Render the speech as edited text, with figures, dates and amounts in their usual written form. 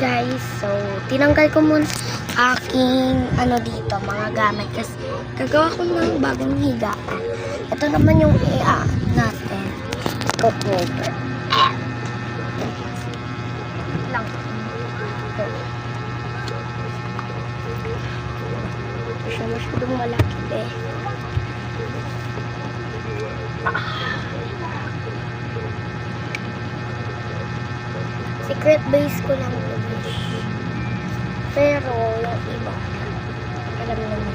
guys, so tinanggal ko muna aking dito, mga gamit kasi gagawa ko ng bagong higaan. Ito naman yung natin. Cover. Lang. Siya masyadong malaki eh. Secret base ko lang ito. Pero yung iba, alam naman.